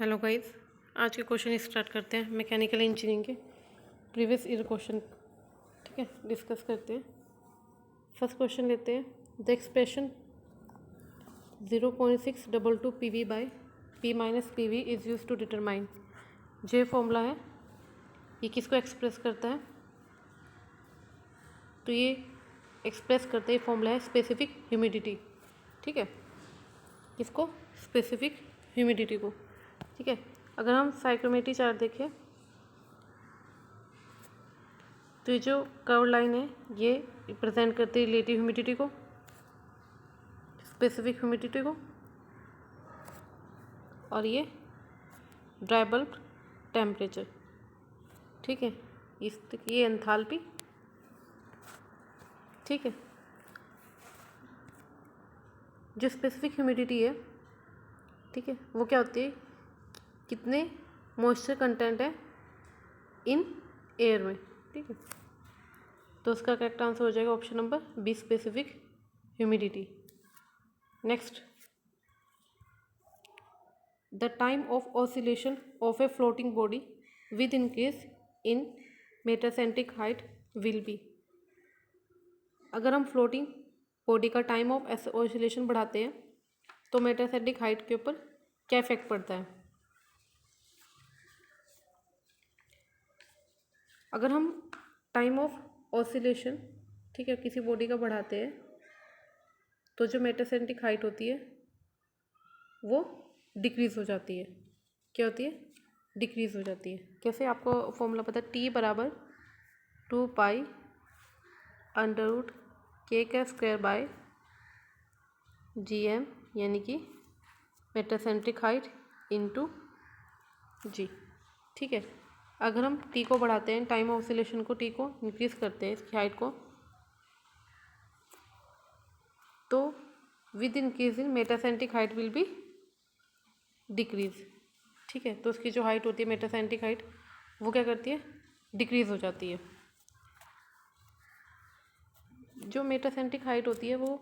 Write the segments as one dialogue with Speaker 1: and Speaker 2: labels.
Speaker 1: Hello guys, आज के question start करते हैं मैकेनिकल इंजीनियरिंग के प्रीवियस ईयर क्वेश्चन। ठीक है, डिस्कस करते हैं। फर्स्ट क्वेश्चन लेते हैं। The expression 0.622 PV by P minus PV is use to determine. जो फॉर्मूला है ये किसको एक्सप्रेस करता है? तो ये एक्सप्रेस करते हैं, फॉर्मूला है स्पेसिफिक ह्यूमिडिटी। ठीक है, किसको? स्पेसिफिक ह्यूमिडिटी को। ठीक है, अगर हम साइक्रोमेट्री चार्ट देखें तो ये जो कर्व लाइन है ये रिप्रेजेंट करती है रिलेटिव ह्यूमिडिटी को, स्पेसिफिक ह्यूमिडिटी को, और ये ड्राई बल्ब टेम्परेचर। ठीक है, ये एंथैल्पी। ठीक है, जो स्पेसिफिक ह्यूमिडिटी है, ठीक है, वो क्या होती है? कितने मॉइस्चर कंटेंट है इन एयर में। ठीक है, तो उसका करेक्ट आंसर हो जाएगा option number B, specific humidity. Next, the time of oscillation of a floating body with increase in metacentric height will be. अगर हम फ्लोटिंग बॉडी का टाइम ऑफ ऑसिलेशन बढ़ाते हैं तो मेटासेंट्रिक हाइट के ऊपर क्या इफेक्ट पड़ता है? अगर हम टाइम ऑफ ऑसिलेशन, ठीक है, किसी बॉडी का बढ़ाते हैं तो जो मेटासेंट्रिक हाइट होती है वो डिक्रीज़ हो जाती है। क्या होती है? डिक्रीज़ हो जाती है। कैसे? आपको फॉर्मूला पता है, टी बराबर 2 पाई अंडर रूट के का स्क्वायर बाय GM, यानी कि मेटासेंट्रिक हाइट इंटू जी। ठीक है, अगर हम टी को बढ़ाते हैं, टाइम ऑफ ऑसिलेशन को, टी को इंक्रीज करते हैं, इसकी हाइट को, तो with increase in metacentric height will be decrease. ठीक है, तो उसकी जो हाइट होती है मेटासेंट्रिक हाइट, वो क्या करती है? डिक्रीज हो जाती है। जो मेटासेंट्रिक हाइट होती है वो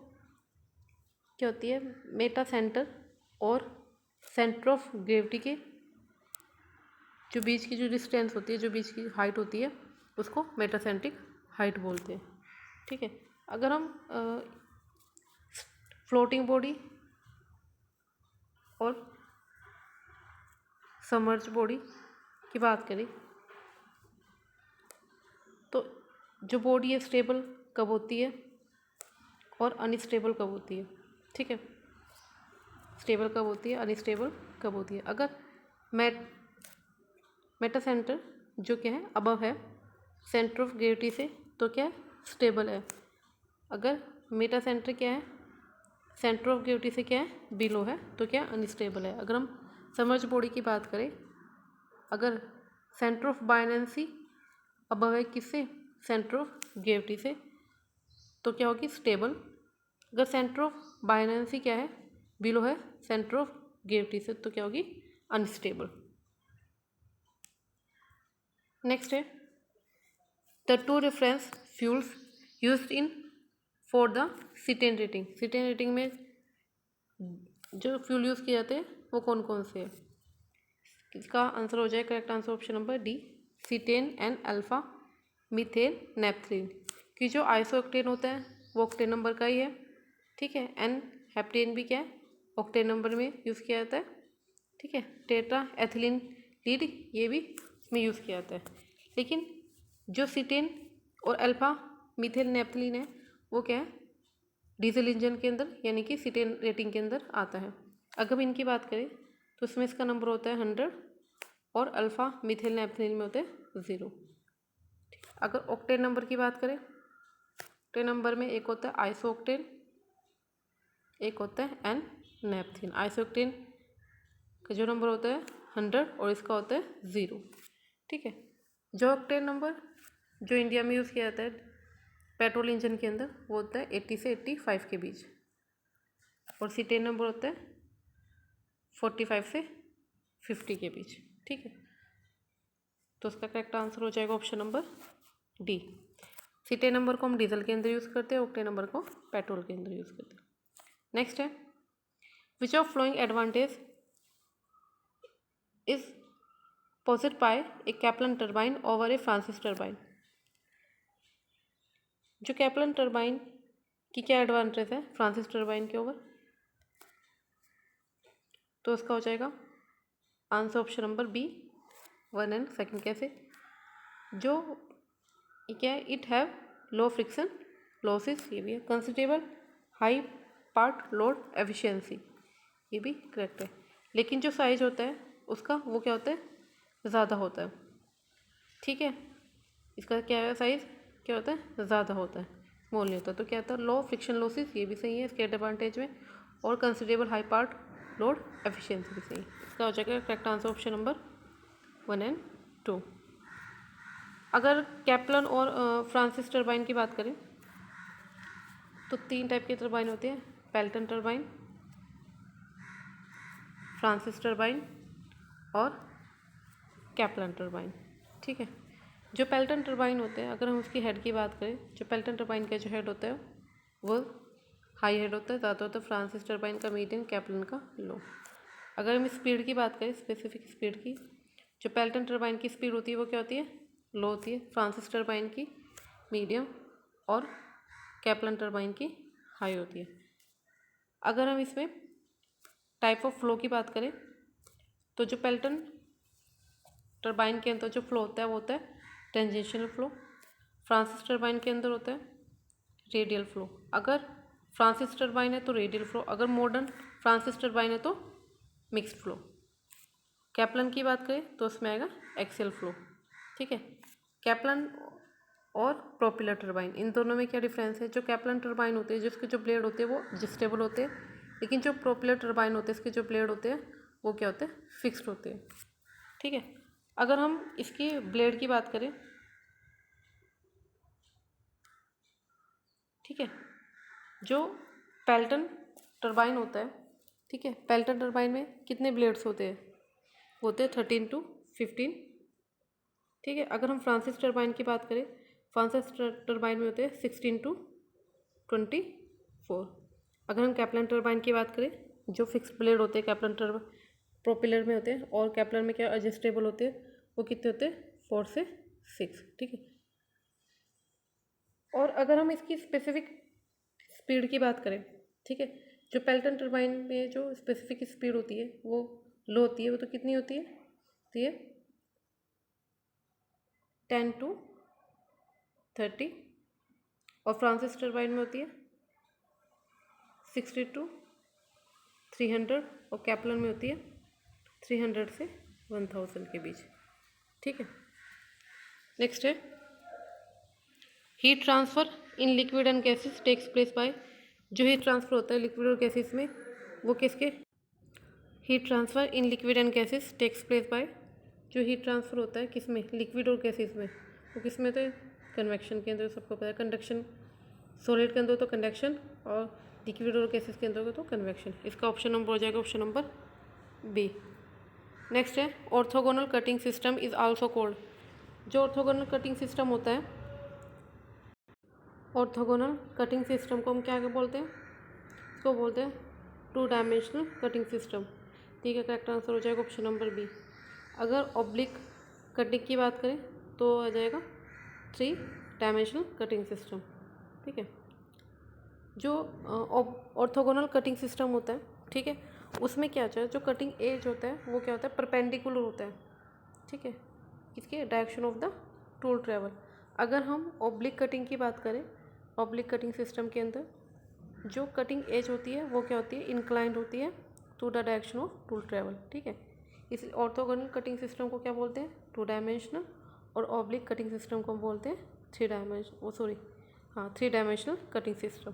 Speaker 1: क्या होती है? मेटा सेंटर और सेंटर ऑफ ग्रेविटी के जो बीच की जो डिस्टेंस होती है, जो बीच की हाइट होती है, उसको मेटासेंट्रिक हाइट बोलते हैं। ठीक है, अगर हम फ्लोटिंग बॉडी और सबमर्ज बॉडी की बात करें तो जो बॉडी है स्टेबल कब होती है और अनस्टेबल कब होती है? ठीक है, स्टेबल कब होती है, अनस्टेबल कब होती है? अगर मेटा सेंटर जो क्या है, अबव है सेंटर ऑफ ग्रेविटी से, तो क्या है? स्टेबल है। अगर मेटा सेंटर क्या है, सेंटर ऑफ ग्रेविटी से क्या है? बिलो है, तो क्या? अनस्टेबल है। अगर हम सबमर्ज बॉडी की बात करें, अगर सेंटर ऑफ बायनेंसी अबव है किससे? सेंटर ऑफ ग्रेविटी से, तो क्या होगी? स्टेबल। अगर सेंटर ऑफ बायनेंसी क्या है? बिलो है सेंटर ऑफ ग्रेविटी से, तो क्या होगी? अनस्टेबल। नेक्स्ट है the two reference fuels used in for the cetane rating. Cetane rating में जो फ्यूल यूज़ किए जाते हैं वो कौन कौन से हैं? इसका आंसर हो जाए correct answer option number D, cetane and alpha methane naphthalene. कि जो आइसोऑक्टेन होता है वो ऑक्टेन नंबर का ही है। ठीक है, एन हेप्टेन भी क्या है? ऑक्टेन नंबर में यूज़ किया जाता है। ठीक है, टेट्रा एथिलीन लीड ये भी इसमें यूज़ किया जाता है। लेकिन जो सीटेन और अल्फा मीथेन नेपथलीन है वो क्या है? डीजल इंजन के अंदर, यानी कि सीटेन रेटिंग के अंदर आता है। अगर हम इनकी बात करें तो इसमें इसका नंबर होता है 100 और अल्फ़ा मीथेन नेपथलीन में होता है 0। अगर ऑक्टेन नंबर की बात करें, ऑक्टेन नंबर में एक होता है आइसोऑक्टेन, एक होता है एन नेपथलीन। आइसोऑक्टेन का जो नंबर होता है 100 और इसका होता है 0। ठीक है, जो ऑक्टेन नंबर जो इंडिया में यूज़ किया जाता है पेट्रोल इंजन के अंदर वो होता है 80 से 85 के बीच, और सीटेन नंबर होता है 45 से 50 के बीच। ठीक है, तो उसका करेक्ट आंसर हो जाएगा option number D. Cetane number को हम डीजल के अंदर यूज़ करते हैं, ऑक्टेन नंबर को पेट्रोल के अंदर यूज़ करते हैं। नेक्स्ट है which of following advantage is possessed by a Kaplan turbine over a Francis turbine। जो कैप्लन टर्बाइन की क्या एडवांटेज है फ्रांसिस टर्बाइन के ओवर, तो उसका हो जाएगा answer option number B 1 and 2। कैसे, जो क्या है, it have low friction losses, ये भी है, considerable high part load efficiency, ये भी करेक्ट है। लेकिन जो साइज होता है उसका वो क्या होता है, ज़्यादा होता है। ठीक है, इसका क्या है, साइज क्या होता है, ज़्यादा होता है, स्मॉल नहीं होता। तो क्या होता है, लो फ्रिक्शन लॉसेस, ये भी सही है इसके एडवांटेज में, और considerable high part load efficiency भी सही है। इसका हो जाएगा correct answer option number 1 and 2। अगर कैप्लन और फ्रांसिस टर्बाइन की बात करें तो 3 टाइप के टर्बाइन होते हैं, पेल्टन टर्बाइन, फ्रांसिस टर्बाइन और कैप्लन टर्बाइन। ठीक है, जो पेल्टन टर्बाइन होते हैं, अगर हम उसकी हेड की बात करें, जो पेल्टन टर्बाइन का जो हेड होता है वो हाई हेड होता है, ज़्यादा होता है, फ्रांसिस टर्बाइन का मीडियम, कैप्लन का लो। अगर हम स्पीड की बात करें, स्पेसिफिक स्पीड की, जो पेल्टन टर्बाइन की स्पीड होती है वो क्या होती है, लो होती है, फ्रांसिस टर्बाइन की मीडियम और कैप्लन टर्बाइन की हाई होती है। अगर हम इसमें टाइप ऑफ फ्लो की बात करें तो जो पेल्टन टर्बाइन के अंदर जो फ्लो होता है वो होता है टेंजेंशियल फ्लो, फ्रांसिस टर्बाइन के अंदर होता है रेडियल फ्लो। अगर फ्रांसिस टर्बाइन है तो रेडियल फ्लो, अगर मॉडर्न फ्रांसिस टर्बाइन है तो मिक्स्ड फ्लो। कैप्लन की बात करें तो उसमें आएगा एक्सियल फ्लो। ठीक है, कैप्लन और प्रोपेलर टर्बाइन, इन दोनों में क्या डिफरेंस है, जो कैप्लन टर्बाइन होते हैं जिसके जो ब्लेड होते हैं वो एडजस्टेबल होते हैं, लेकिन जो प्रोपेलर टर्बाइन होते हैं इसके जो ब्लेड होते हैं वो क्या होते हैं, फिक्स्ड होते हैं। ठीक है, अगर हम इसकी ब्लेड की बात करें, ठीक है, जो पेल्टन टर्बाइन होता है, ठीक है, पेल्टन टर्बाइन में कितने ब्लेड्स होते हैं, होते हैं 13 to 15। ठीक है, अगर हम फ्रांसिस टर्बाइन की बात करें, फ्रांसिस टर्बाइन में होते हैं 16 to 24। अगर हम कैप्लन टर्बाइन की बात करें, जो फिक्स्ड ब्लेड होते हैं कैप्लन प्रोपेलर में होते हैं, और कैप्लन में क्या एडजस्टेबल होते हैं, वो कितने होते हैं, 4 से 6। ठीक है, और अगर हम इसकी स्पेसिफिक स्पीड की बात करें, ठीक है, जो पेल्टन टर्बाइन में जो स्पेसिफिक स्पीड होती है वो लो होती है, वो तो कितनी होती है 10 to 30, और फ्रांसिस टर्बाइन में होती है 60 to 300, और कैप्लन में होती है 300 से 1000 के बीच। ठीक है, नेक्स्ट है heat transfer in liquid and gases takes place by, जो हीट ट्रांसफ़र होता है लिक्विड और गैसेस में वो किसके, heat transfer in liquid and gases takes place by, जो हीट ट्रांसफ़र होता है किस में, लिक्विड और गैसेस में, वो किस में, तो कन्वेक्शन के अंदर, सबको पता है, कंडक्शन सॉलिड के अंदर तो कंडक्शन, और लिक्विड और गैसेस के अंदर तो कन्वेक्शन। इसका ऑप्शन नंबर हो जाएगा ऑप्शन नंबर बी। नेक्स्ट है orthogonal cutting system is also called, जो ऑर्थोगोनल कटिंग सिस्टम होता है, ऑर्थोगोनल कटिंग सिस्टम को हम क्या बोलते हैं, इसको बोलते हैं 2 डायमेंशनल कटिंग सिस्टम। ठीक है, करेक्ट आंसर हो जाएगा ऑप्शन नंबर बी। अगर ऑब्लिक कटिंग की बात करें तो आ जाएगा 3 डायमेंशनल कटिंग सिस्टम। ठीक है, जो ऑर्थोगोनल कटिंग सिस्टम होता है, ठीक है, उसमें क्या होता है, जो कटिंग एज होता है वो क्या होता है, परपेंडिकुलर होता है। ठीक है, किसके, direction of the tool travel. अगर हम ऑब्लिक कटिंग की बात करें, ऑब्लिक कटिंग सिस्टम के अंदर जो कटिंग एज होती है वो क्या होती है, इंक्लाइंड होती है to the direction of tool travel. ठीक है, इस ऑर्थोगोनल कटिंग सिस्टम को क्या बोलते हैं, 2 डायमेंशनल, और ऑब्लिक कटिंग सिस्टम को बोलते हैं 3 डायमेंशनल कटिंग सिस्टम।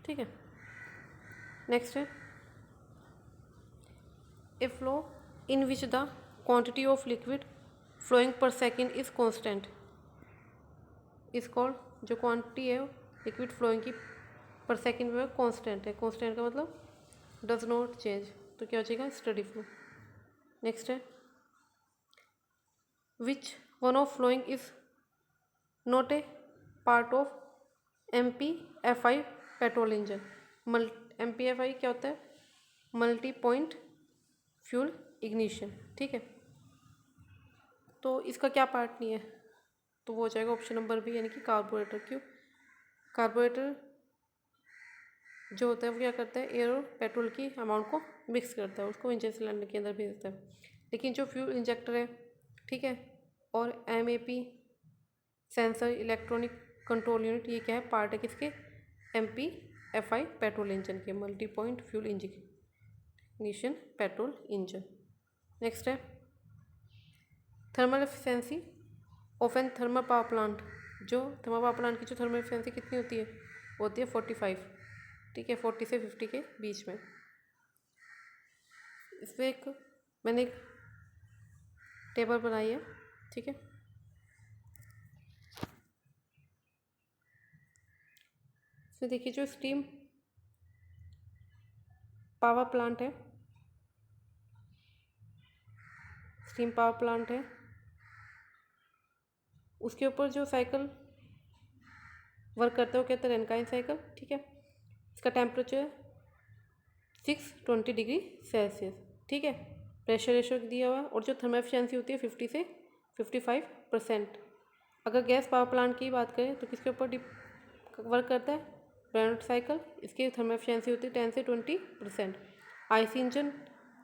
Speaker 1: ठीक है, नेक्स्ट है a flow in which the quantity of liquid flowing per second is constant is called, जो क्वांटिटी है लिक्विड फ्लोइंग की पर सेकेंड में कॉन्स्टेंट है, कॉन्स्टेंट का मतलब डज नॉट चेंज, तो क्या हो जाएगा, स्टडी फ्लो। नेक्स्ट है which one of flowing is not A part of MPFI petrol engine. MPFI क्या होता है, मल्टी पॉइंट फ्यूल इग्निशन। ठीक है, तो इसका क्या पार्ट नहीं है, तो वो हो जाएगा ऑप्शन नंबर बी यानी कि कार्बोरेटर। क्यों? कार्बोरेटर जो होता है वो क्या करता है, एयर और पेट्रोल की अमाउंट को मिक्स करता है, उसको इंजन सिलेंडर के अंदर भेजता है। लेकिन जो फ्यूल इंजेक्टर है, ठीक है, और MAP sensor electronic control unit, ये क्या है, पार्ट है किसके, MPFI पेट्रोल इंजन के, multi point fuel ignition petrol engine. Next है thermal efficiency of an thermal power plant. जो थर्मल पावर प्लांट की जो थर्मल एफिशिएंसी कितनी होती है, वो होती है 45, ठीक है, 40 से 50 के बीच में। इसमें मैंने एक टेबल बनाई है, ठीक है। इसमें देखिए जो स्टीम पावर प्लांट है, स्टीम पावर प्लांट है, उसके ऊपर जो साइकिल वर्क करता है वो कहता है रेनकाइन साइकिल, ठीक है। इसका टेम्परेचर 620 डिग्री सेल्सियस, ठीक है। प्रेशर रेशो दिया हुआ है और जो थर्मल एफिशिएंसी होती है 50 से 55%। अगर गैस पावर प्लांट की बात करें तो किसके ऊपर वर्क करता है, रेनॉल्ट साइकिल, इसकी थर्मल एफिशिएंसी होती है 10 से 20%। आईसी इंजन,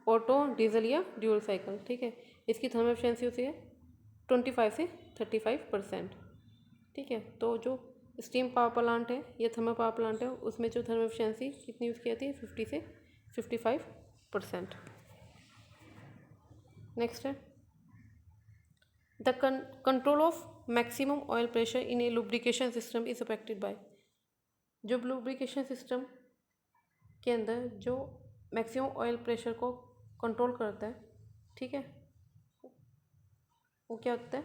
Speaker 1: ऑटो, डीजल या ड्यूल साइकिल, ठीक है, इसकी थर्मल एफिशिएंसी होती है 25 से 35%, ठीक है। तो जो स्टीम पावर प्लांट है या थर्मल पावर प्लांट है उसमें जो थर्मल एफिशिएंसी कितनी यूज़ की जाती है, 50 से 55%। नेक्स्ट है the control of maximum oil pressure in a lubrication system is affected by. जो लुब्रिकेशन सिस्टम के अंदर जो मैक्सिमम ऑयल प्रेशर को कंट्रोल करता है, ठीक है, वो क्या होता है,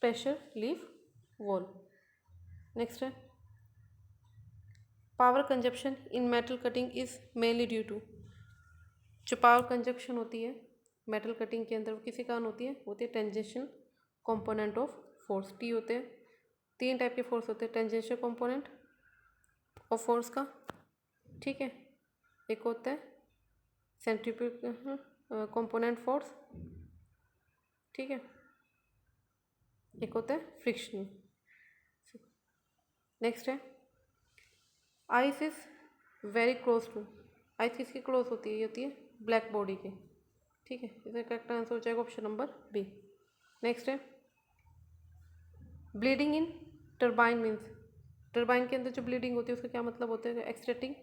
Speaker 1: प्रेशर रिलीफ वाल्व। नेक्स्ट है power consumption in metal cutting is mainly due to. जो पावर कंजप्शन होती है मेटल कटिंग के अंदर वो किसी कारण होती है tangential component of force, T होते हैं। 3 टाइप के फोर्स होते हैं, टेंजेंशियल कंपोनेंट ऑफ फोर्स का, ठीक है, एक होता है सेंट्रीफ्यूगल कंपोनेंट फोर्स, ठीक है, एक होता है फ्रिक्शनल। नेक्स्ट है ice is very close to. Ice किसकी क्लोज होती है, ये होती है ब्लैक बॉडी के, ठीक है। इसका करेक्ट आंसर हो जाएगा ऑप्शन नंबर बी। नेक्स्ट है bleeding in turbine means. Turbine के अंदर जो ब्लीडिंग होती है उसका क्या मतलब होता है, extracting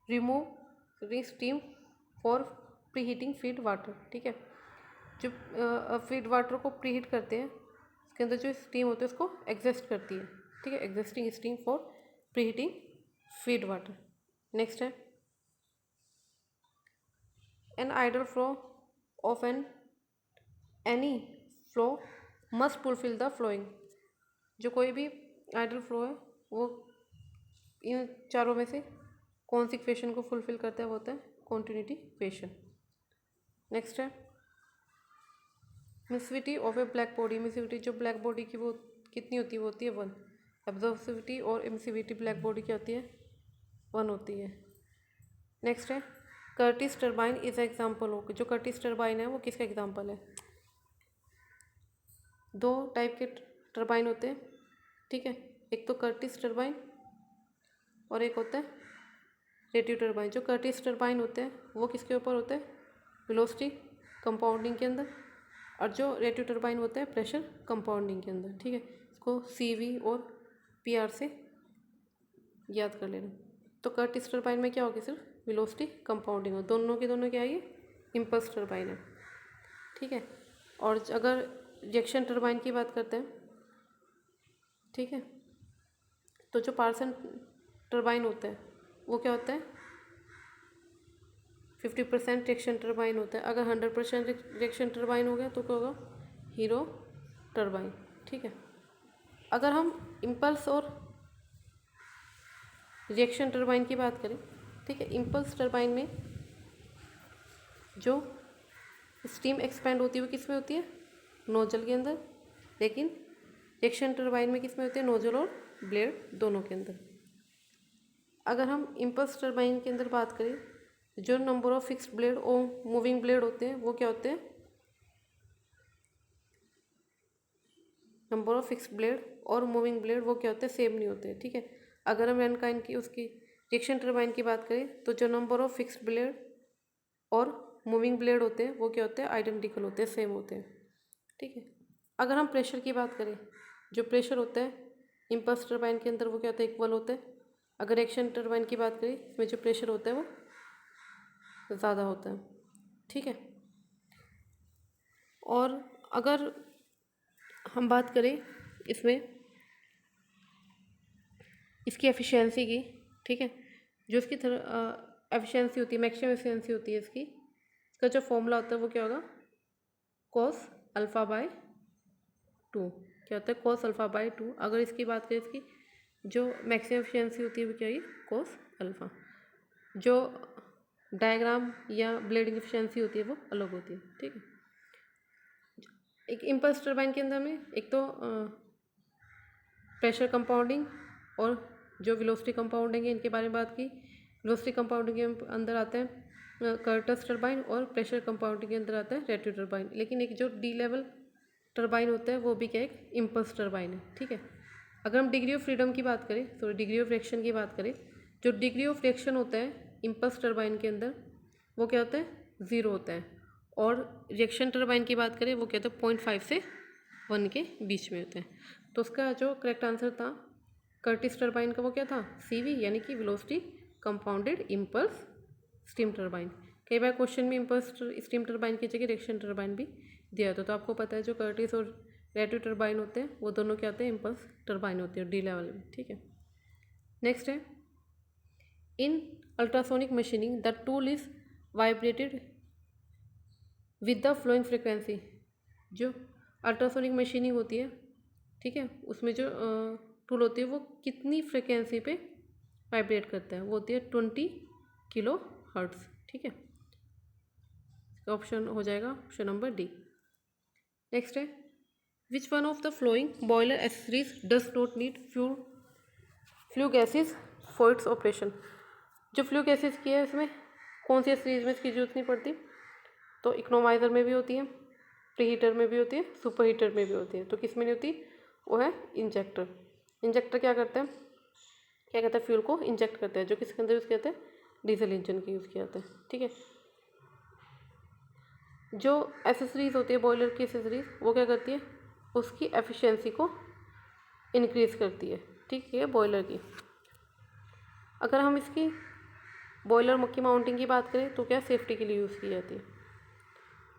Speaker 1: remove steam for pre heating feed water, ठीक है। जो फीड वाटर को प्री हीट करते हैं उसके अंदर जो स्टीम होती है उसको एग्जस्ट करती है, ठीक है, existing steam for pre heating feed water. Next है an idle flow of any flow must fulfil the flowing. जो कोई भी आइडल फ्लो है वो इन चारों में से कौन सी इक्वेशन को फुलफिल करता है, वो होता है कॉन्टिन्यूटी इक्वेशन। नेक्स्ट है मिसिविटी ऑफ ए ब्लैक बॉडी। मिसिविटी जो ब्लैक बॉडी की वो कितनी होती है, वो होती है 1। एब्जॉर्सिविटी और एमिसिविटी ब्लैक बॉडी क्या होती है, 1 होती है। नेक्स्ट है कर्टिस टरबाइन इज एग्जाम्पल हो। जो कर्टिस टरबाइन है वो किसका एग्जाम्पल है। 2 टाइप के टरबाइन होते हैं, ठीक है, एक तो कर्टिस टरबाइन और एक होता है रेटिव टरबाइन। जो कर्टिस टरबाइन होते हैं वो किसके ऊपर होते हैं, वेलोसिटी कंपाउंडिंग के अंदर, और जो रेटिव टरबाइन होता है प्रेशर कंपाउंडिंग के अंदर, ठीक है। इसको CV और PR से याद कर लेना। तो कर्टिस टरबाइन में क्या होगी, सिर्फ वेलोसिटी कंपाउंडिंग हो, दोनों के दोनों क्या है, ये इम्पल्स टरबाइन है, ठीक है। और अगर रिएक्शन टरबाइन की बात करते हैं, ठीक है, तो जो पार्सन टरबाइन होता है वो क्या होता है, 50% रिएक्शन टरबाइन होता है। अगर 100% रिएक्शन टरबाइन हो गया तो क्या होगा, हीरो टरबाइन, ठीक है। अगर हम इम्पल्स और रिएक्शन टरबाइन की बात करें, ठीक है, इम्पल्स टरबाइन में जो स्टीम एक्सपेंड होती है वो किस में होती है, नोजल के अंदर, लेकिन रिएक्शन टरबाइन में किस में होती है, नोजल और ब्लेड दोनों के अंदर। अगर हम इम्पल्स टरबाइन के अंदर बात करें, जो नंबर ऑफ फिक्स्ड ब्लेड और मूविंग ब्लेड होते हैं वो क्या होते हैं, नंबर ऑफ फिक्स ब्लेड और मूविंग ब्लेड वो क्या होते हैं, सेम नहीं होते, ठीक है। अगर हम रैनकाइन की उसकी रिएक्शन टर्बाइन की बात करें तो जो नंबर ऑफ फिक्स ब्लेड और मूविंग ब्लेड होते हैं वो क्या होते हैं, आइडेंटिकल होते हैं, सेम होते हैं, ठीक है। अगर हम प्रेशर की बात करें, जो प्रेशर होता है इम्पल्स टर्बाइन के अंदर वो क्या होता है, इक्वल होता है। अगर रिएक्शन टर्बाइन की बात करें इसमें जो प्रेशर होता है वो ज़्यादा होता है, ठीक है। और अगर हम बात करें इसमें इसकी एफिशिएंसी की, ठीक है, जो इसकी एफिशिएंसी होती है, मैक्सिमम एफिशिएंसी होती है इसका जो फॉर्मूला होता है वो क्या होगा, cos अल्फ़ा बाय 2, क्या होता है cos अल्फ़ा बाय 2। अगर इसकी बात करें इसकी जो मैक्सिमम एफिशिएंसी होती है वो क्या है, cos अल्फ़ा। जो डायग्राम या ब्लेडिंग एफिशिएंसी होती है वो अलग होती है, ठीक है। एक इम्पल्स टर्बाइन के अंदर में एक तो प्रेशर कंपाउंडिंग और जो वेलोसिटी कंपाउंडिंग है इनके बारे में बात की। वेलोसिटी कंपाउंडिंग के अंदर आते हैं कर्टस टर्बाइन और प्रेशर कंपाउंडिंग के अंदर आता है रेट्रो टर्बाइन। लेकिन एक जो डी लेवल टर्बाइन होता है वो भी क्या एक इम्पल्स टर्बाइन है, ठीक है। अगर हम डिग्री ऑफ फ्रीडम की बात करें, सॉरी डिग्री ऑफ रिएक्शन की बात करें, जो डिग्री ऑफ रिएक्शन होता है इम्पल्स टर्बाइन के अंदर वो क्या होता है, 0 होता है। और रिएक्शन टर्बाइन की बात करें वो क्या होता है 0.5 से 1 के बीच में होते हैं। तो उसका जो करेक्ट आंसर था कर्टिस टर्बाइन का वो क्या था, CV, यानी कि velocity compounded impulse steam turbine. कई बार क्वेश्चन में इम्पल्स स्टीम टर्बाइन की जगह रिएक्शन टर्बाइन भी दिया होता है। तो आपको पता है जो कर्टिस और रेट्रो टर्बाइन होते हैं वो दोनों क्या होते हैं, इम्पल्स टर्बाइन होते हैं डी लेवल में, ठीक है। नेक्स्ट है in ultrasonic machining the tool is vibrated with the flowing frequency. जो अल्ट्रासोनिक मशीनिंग होती है, ठीक है, उसमें जो टूल होती है वो कितनी फ्रिक्वेंसी पे वाइब्रेट करता है, वो होती है 20 किलो हर्ट्ज, ठीक है। ऑप्शन हो जाएगा ऑप्शन नंबर डी। नेक्स्ट है which one of the flowing boiler accessories does not need flu gases for its operation. जो फ्लू गैसेज की है इसमें कौन सी एसेसरीज में इसकी जरूरत नहीं पड़ती, तो इकोनोमाइज़र में भी होती है, प्री हीटर में भी होती है, सुपर हीटर में भी होती है। तो किस में नहीं होती, वो है इंजेक्टर। इंजेक्टर क्या करते हैं, क्या कहते हैं, फ्यूल को इंजेक्ट करते हैं, जो किसके अंदर यूज़ किया जाता है, डीजल इंजन के यूज़ किया जाता है, ठीक है। जो एसेसरीज होती है बॉयलर की एसेसरीज वो क्या करती है, उसकी एफिशिएंसी को इंक्रीज़ करती है, ठीक है, बॉयलर की। अगर हम इसकी बॉयलर की माउंटिंग की बात करें तो क्या सेफ्टी के लिए यूज़ की जाती है।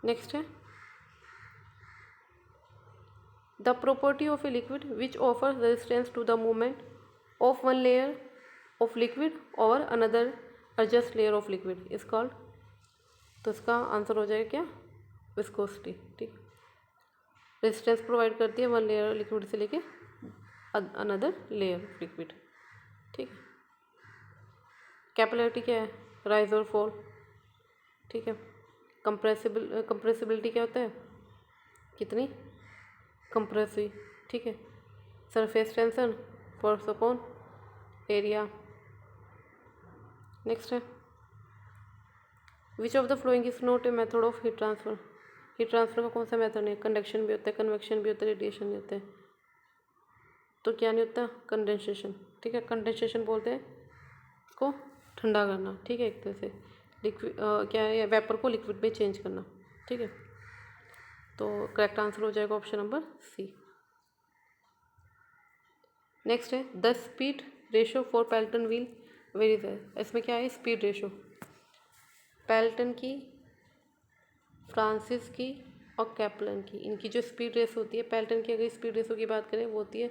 Speaker 1: नेक्स्ट है the property of a liquid which offers resistance to the movement of one layer of liquid और another adjust layer of liquid is called. तो इसका आंसर हो जाएगा क्या, विस्कोसिटी, ठीक। रेजिस्टेंस प्रोवाइड करती है वन लेयर लिक्विड से लेके अनदर लेयर ऑफ लिक्विड, ठीक है। कैपिलरिटी क्या है, राइज और फॉल, ठीक है। कंप्रेसिबिलिटी क्या होता है, कितनी कंप्रेस हुई, ठीक है। Surface tension force upon area. Next है which of the flowing is not a method of heat transfer. Heat transfer का कौन सा मेथड है, कंडक्शन भी होता है, कन्वेक्शन भी होता है, रेडिएशन भी होता है। तो क्या नहीं होता, कंडेंसेशन, ठीक है। कंडेंसेशन बोलते हैं उसको ठंडा करना, ठीक है, एक तरह से लिक्विड क्या है, वेपर को लिक्विड में चेंज करना, ठीक है। तो करेक्ट आंसर हो जाएगा ऑप्शन नंबर सी। नेक्स्ट है the speed ratio for Pelton wheel varies है। इसमें क्या है, स्पीड रेशो पेल्टन की, फ्रांसिस की और कैप्लन की, इनकी जो स्पीड रेशो होती है, पेल्टन की अगर स्पीड रेशो की बात करें वो होती है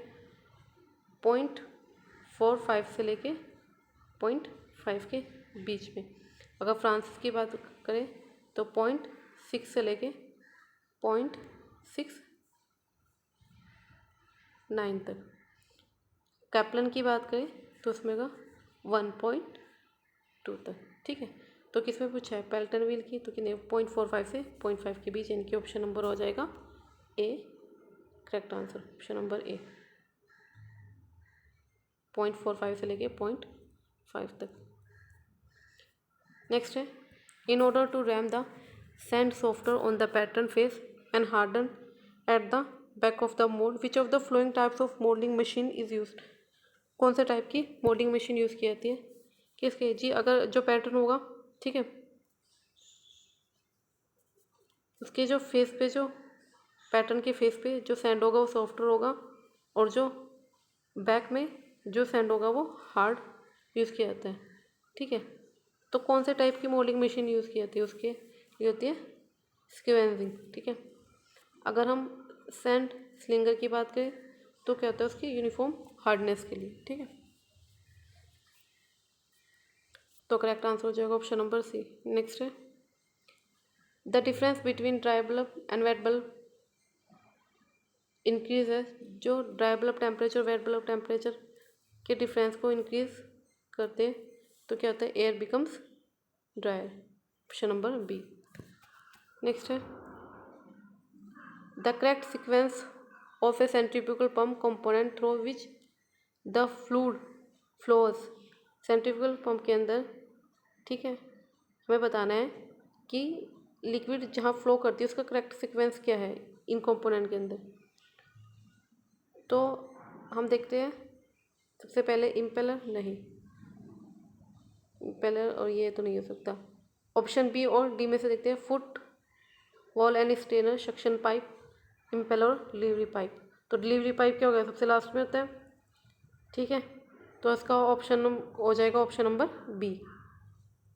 Speaker 1: 0.45 से लेके 0.5 के बीच में। अगर फ्रांसिस की बात करें तो 0.6 से लेके 0.69 तक। कैप्लन की बात करें तो उसमें का 1.2 तक, ठीक है। तो किस में पूछा है, पेल्टन व्हील की, तो कितने 0.45 से 0.5 के बीच, यानी कि ऑप्शन नंबर हो जाएगा A, correct answer option number A, 0.45 से लेके 0.5 तक। नेक्स्ट है in order to ram the sand softer on the pattern face and harden at the back of the mould, which of the flowing types of moulding machine is use. कौन से type की moulding machine use की जाती है किसके जी, अगर जो pattern होगा ठीक है उसके जो फेस पे जो पैटर्न के फेस पे जो सैंड होगा वो सॉफ्टर होगा और जो बैक में जो सैंड होगा वो हार्ड यूज़ किया जाता है। ठीक है, तो कौन से टाइप की मोल्डिंग मशीन यूज़ की जाती है उसके ये होती है स्क्वेंजिंग। ठीक है, अगर हम सैंड स्लिंगर की बात करें तो क्या होता है उसकी यूनिफॉर्म हार्डनेस के लिए। ठीक है, तो करेक्ट आंसर हो जाएगा ऑप्शन नंबर सी। नेक्स्ट है the difference between dry bulb and wet bulb increase है। जो dry bulb temperature wet bulb temperature के डिफरेंस को इंक्रीज करते हैं तो क्या होता है air becomes dry. Option number B. Next है the correct sequence of a centrifugal pump component through which the fluid flows. Centrifugal pump के अंदर ठीक है हमें बताना है कि लिक्विड जहाँ फ्लो करती है उसका करेक्ट सीक्वेंस क्या है इन कंपोनेंट के अंदर। तो हम देखते हैं सबसे पहले इम्पेलर, नहीं इम्पेलर और ये तो नहीं हो सकता। ऑप्शन बी और डी में से देखते हैं foot valve and strainer, suction pipe, impeller और डिलीवरी पाइप। तो डिलीवरी पाइप क्या होगा सबसे लास्ट में होता है। ठीक है, तो इसका ऑप्शन हो जाएगा option number B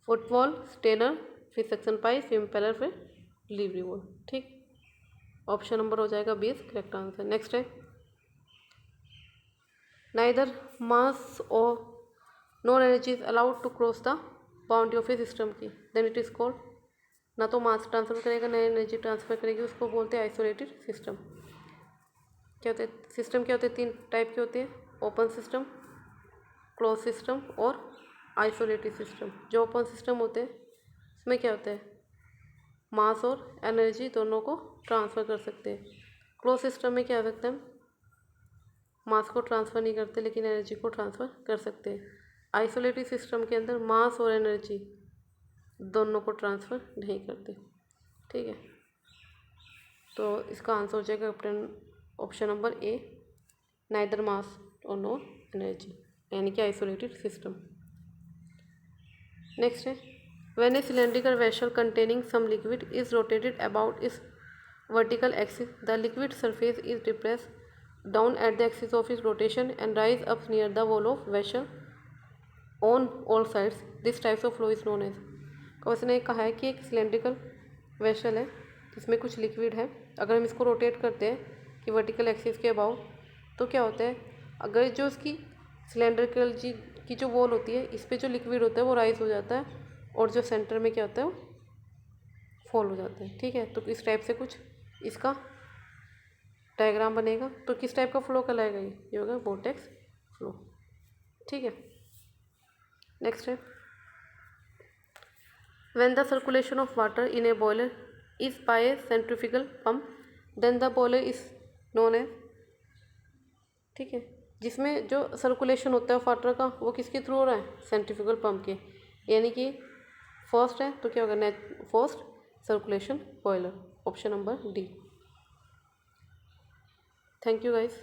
Speaker 1: foot valve strainer फिर सक्शन पाइप फिर इम्पेलर फिर डिलीवरी वॉल। ठीक, ऑप्शन नंबर हो जाएगा B is correct answer. Next है neither mass or no energy is allowed to cross the boundary of a system की then it is called, ना तो मास ट्रांसफर करेगा ना एनर्जी ट्रांसफर करेगी, उसको बोलते हैं आइसोलेटेड सिस्टम। क्या होते हैं सिस्टम, क्या होते हैं तीन टाइप के होते हैं ओपन सिस्टम, क्लोज सिस्टम और आइसोलेटेड सिस्टम। जो ओपन सिस्टम होते हैं उसमें क्या होता है मास और एनर्जी दोनों को ट्रांसफ़र कर सकते हैं। क्लोज सिस्टम में क्या हो सकता है मास को ट्रांसफ़र नहीं करते लेकिन एनर्जी को ट्रांसफ़र कर सकते हैं। आइसोलेटेड सिस्टम के अंदर मास और एनर्जी दोनों को ट्रांसफ़र नहीं करते। ठीक है, तो इसका आंसर हो जाएगा option number A neither mass और नो एनर्जी, यानी कि आइसोलेटेड सिस्टम। नेक्स्ट है when a cylindrical vessel containing some liquid is rotated about its vertical axis the liquid surface is depressed down at the axis of its rotation and rise up near the wall of vessel on all sides. This type of flow is known as। तो उसने कहा है कि एक cylindrical vessel है जिसमें कुछ liquid है, अगर हम इसको रोटेट करते हैं कि वर्टिकल एक्सिस के अबाउ तो क्या होता है अगर जो इसकी सिलेंड्रिकल की जो वॉल होती है इस पर जो लिक्विड होता है वो राइज हो जाता है और जो सेंटर में क्या होता है वो फॉल हो जाता है। ठीक है, तो इस टाइप से कुछ इसका डायग्राम बनेगा। तो किस टाइप का फ्लो कहलाएगा ये होगा वोर्टेक्स फ्लो। ठीक है, नेक्स्ट है when the circulation of water in a boiler is by a centrifugal pump then the boiler is known as. ठीक है, जिसमें जो सर्कुलेशन होता है वाटर का वो किसके थ्रू हो रहा है सेंट्रीफ्यूगल पंप के, यानी कि फर्स्ट है तो क्या होगा first circulation boiler. Option number D. Thank you guys.